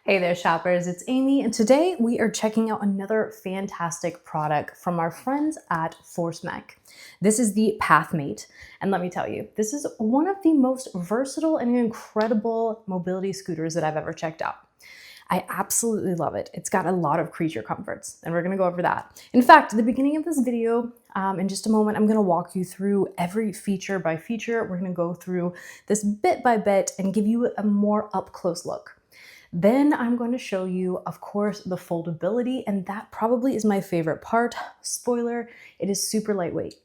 Hey there, shoppers. It's Amy, and today we are checking out another fantastic product from our friends at Forcemech. This is the PathMate, and let me tell you, this is one of the most versatile and incredible mobility scooters that I've ever checked out. I absolutely love it. It's got a lot of creature comforts, and we're gonna go over that. In fact, at the beginning of this video, in just a moment, I'm gonna walk you through every feature by feature. We're gonna go through this bit by bit and give you a more up-close look. Then I'm going to show you, of course, the foldability, and that probably is my favorite part. Spoiler, it is super lightweight.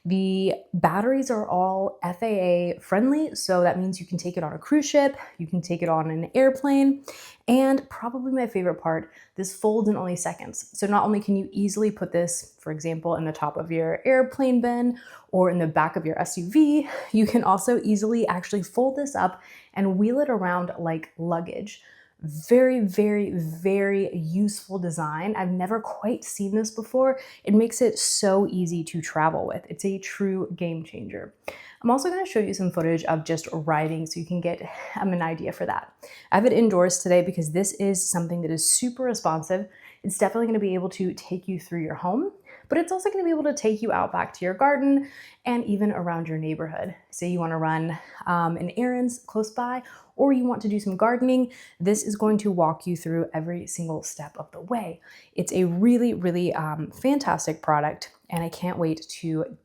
The batteries are all FAA friendly, so that means you can take it on a cruise ship, you can take it on an airplane, and probably my favorite part, this folds in only seconds. So not only can you easily put this, for example, in the top of your airplane bin or in the back of your SUV, you can also easily actually fold this up and wheel it around like luggage. Very, very, very useful design. I've never quite seen this before. It makes it so easy to travel with. It's a true game changer. I'm also going to show you some footage of just riding so you can get an idea for that. I have it indoors today because this is something that is super responsive. It's definitely going to be able to take you through your home, but it's also going to be able to take you out back to your garden and even around your neighborhood. Say you want to run an errands close by, or you want to do some gardening, this is going to walk you through every single step of the way. It's a really, really fantastic product, and I can't wait to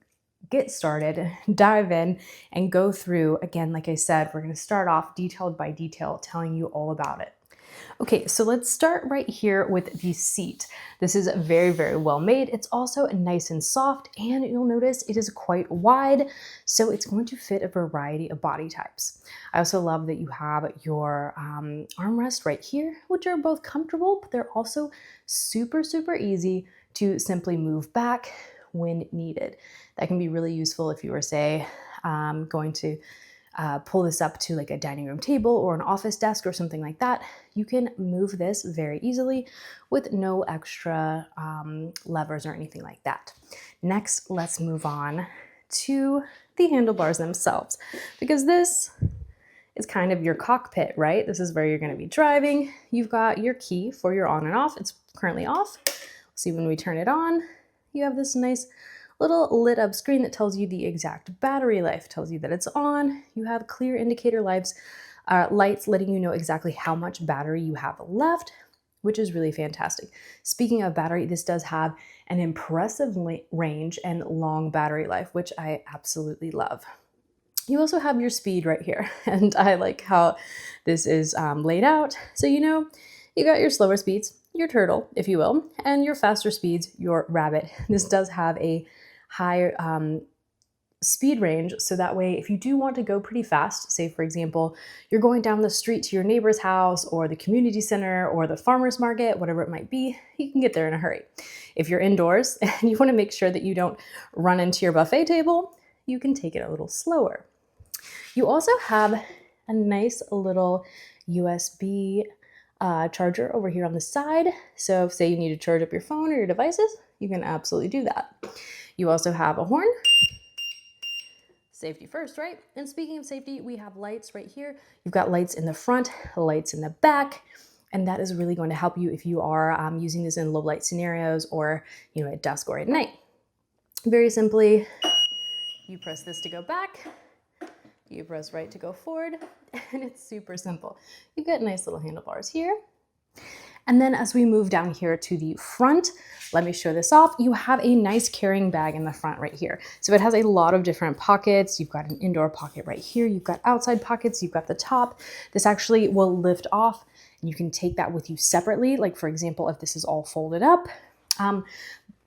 get started, dive in, and go through. Again, like I said, we're going to start off detail by detail, telling you all about it. Okay, so let's start right here with the seat. This is very, very well made. It's also nice and soft, and you'll notice it is quite wide, so it's going to fit a variety of body types. I also love that you have your armrest right here, which are both comfortable, but they're also super, super easy to simply move back when needed. That can be really useful if you were, say, going to pull this up to like a dining room table or an office desk or something like that. You can move this very easily with no extra levers or anything like that. Next, let's move on to the handlebars themselves, because this is kind of your cockpit, right? This is where you're going to be driving. You've got your key for your on and off. It's currently off. See, when we turn it on, you have this nice little lit up screen that tells you the exact battery life, tells you that it's on. You have clear indicator lights letting you know exactly how much battery you have left, which is really fantastic. Speaking of battery, this does have an impressive range and long battery life, which I absolutely love. You also have your speed right here, and I like how this is laid out. So you got your slower speeds, your turtle, if you will, and your faster speeds, your rabbit. This does have a higher speed range, so that way if you do want to go pretty fast, say for example you're going down the street to your neighbor's house or the community center or the farmer's market, whatever it might be, you can get there in a hurry. If you're indoors and you want to make sure that you don't run into your buffet table, you can take it a little slower. You also have a nice little USB charger over here on the side, so if say you need to charge up your phone or your devices, you can absolutely do that. You also have a horn. Safety first, right? And speaking of safety, we have lights right here. You've got lights in the front, lights in the back, and that is really going to help you if you are using this in low light scenarios or at dusk or at night. Very simply, you press this to go back, you press right to go forward, and it's super simple. You've got nice little handlebars here. And then as we move down here to the front, let me show this off. You have a nice carrying bag in the front right here. So it has a lot of different pockets. You've got an indoor pocket right here. You've got outside pockets. You've got the top. This actually will lift off, and you can take that with you separately. Like for example, if this is all folded up.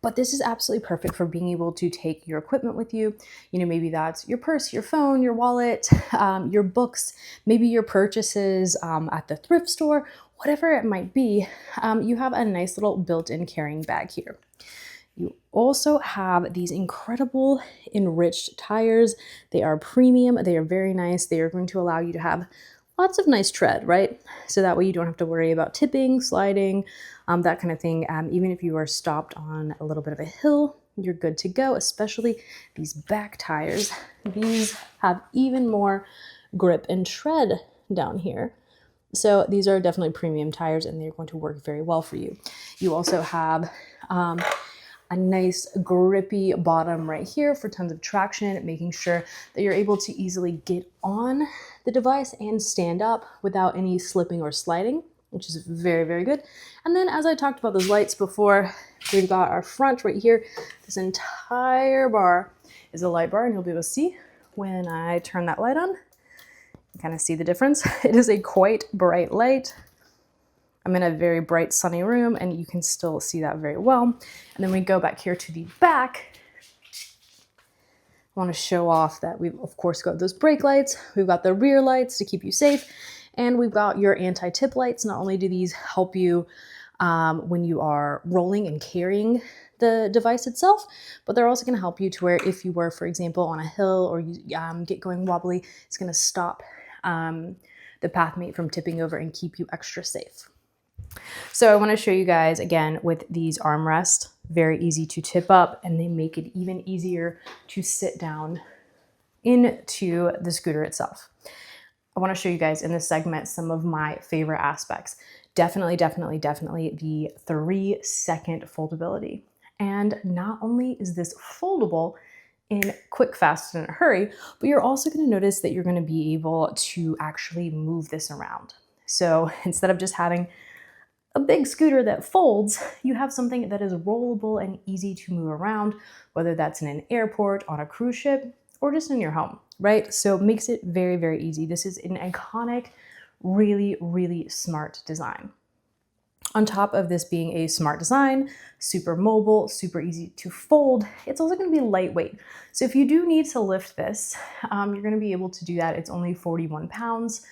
But this is absolutely perfect for being able to take your equipment with you. Maybe that's your purse, your phone, your wallet, your books, maybe your purchases at the thrift store, whatever it might be. You have a nice little built-in carrying bag here. You also have these incredible enriched tires. They are premium. They are very nice. They are going to allow you to have lots of nice tread, right? So that way you don't have to worry about tipping, sliding, that kind of thing. Even if you are stopped on a little bit of a hill, you're good to go, especially these back tires. These have even more grip and tread down here. So these are definitely premium tires and they're going to work very well for you. You also have a nice grippy bottom right here for tons of traction, making sure that you're able to easily get on the device and stand up without any slipping or sliding, which is very, very good. And then as I talked about those lights before, we've got our front right here. This entire bar is a light bar and you'll be able to see when I turn that light on. You kind of see the difference. It is a quite bright light. I'm in a very bright sunny room and you can still see that very well. And then we go back here to the back. I want to show off that we've of course got those brake lights. We've got the rear lights to keep you safe. And we've got your anti-tip lights. Not only do these help you when you are rolling and carrying the device itself, but they're also going to help you to where if you were, for example, on a hill or you get going wobbly, it's going to stop the PathMate from tipping over and keep you extra safe. So I want to show you guys again with these armrests, very easy to tip up and they make it even easier to sit down into the scooter itself. I want to show you guys in this segment some of my favorite aspects. Definitely the 3-second foldability. And not only is this foldable in quick, fast, and a hurry, but you're also going to notice that you're going to be able to actually move this around. So instead of just having a big scooter that folds, you have something that is rollable and easy to move around, whether that's in an airport, on a cruise ship, or just in your home, right? So it makes it very, very easy. This is an iconic, really, really smart design. On top of this being a smart design, super mobile, super easy to fold, it's also going to be lightweight. So if you do need to lift this, you're going to be able to do that. It's only 41 pounds.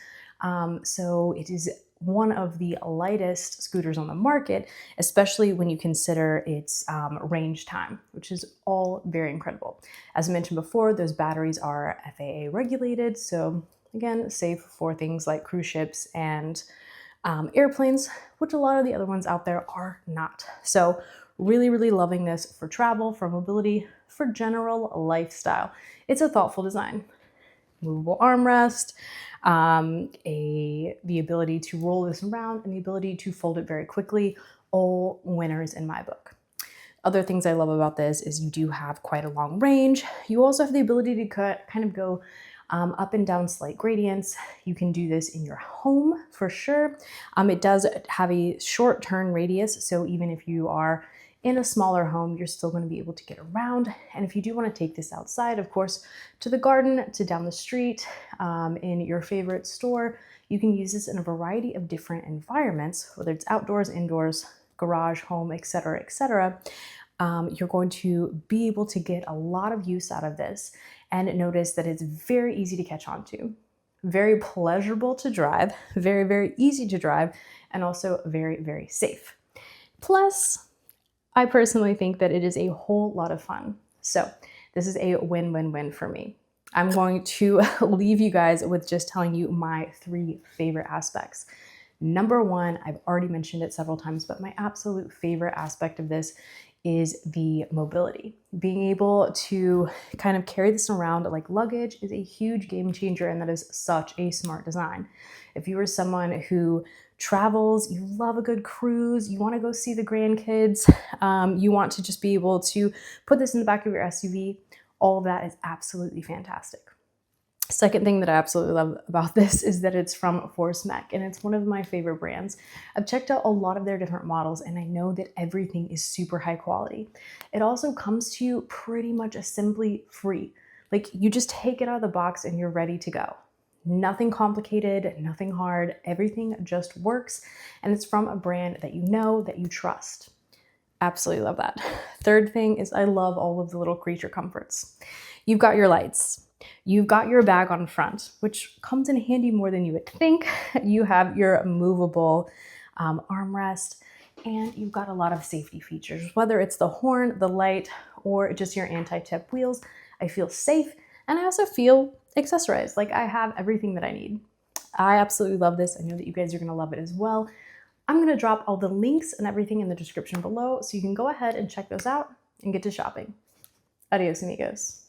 So it is one of the lightest scooters on the market, especially when you consider its range time, which is all very incredible. As I mentioned before, those batteries are FAA regulated. So again, safe for things like cruise ships and airplanes, which a lot of the other ones out there are not. So really, really loving this for travel, for mobility, for general lifestyle. It's a thoughtful design. Movable armrest, the ability to roll this around, and the ability to fold it very quickly, all winners in my book. Other things I love about this is you do have quite a long range. You also have the ability to kind of go up and down slight gradients. You can do this in your home for sure. It does have a short turn radius, so even if you are in a smaller home, you're still going to be able to get around. And if you do want to take this outside, of course, to the garden, to down the street, in your favorite store, you can use this in a variety of different environments, whether it's outdoors, indoors, garage, home, etc., etc. You're going to be able to get a lot of use out of this and notice that it's very easy to catch on to, very pleasurable to drive, very, very easy to drive, and also very, very safe. Plus, I personally think that it is a whole lot of fun. So this is a win-win-win for me. I'm going to leave you guys with just telling you my 3 favorite aspects. Number 1, I've already mentioned it several times, but my absolute favorite aspect of this is the mobility. Being able to kind of carry this around like luggage is a huge game changer, and that is such a smart design. If you are someone who travels, you love a good cruise, you want to go see the grandkids, you want to just be able to put this in the back of your SUV, all of that is absolutely fantastic. Second thing that I absolutely love about this is that it's from Forcemech, and it's one of my favorite brands. I've checked out a lot of their different models, and I know that everything is super high quality. It also comes to you pretty much assembly free. Like, you just take it out of the box and you're ready to go. Nothing complicated, nothing hard, everything just works, and it's from a brand that you know, that you trust. Absolutely love that. Third thing is I love all of the little creature comforts. You've got your lights. You've got your bag on front, which comes in handy more than you would think. You have your movable armrest, and you've got a lot of safety features, whether it's the horn, the light, or just your anti-tip wheels. I feel safe, and I also feel accessorized. Like, I have everything that I need. I absolutely love this. I know that you guys are going to love it as well. I'm going to drop all the links and everything in the description below, so you can go ahead and check those out and get to shopping. Adios, amigos.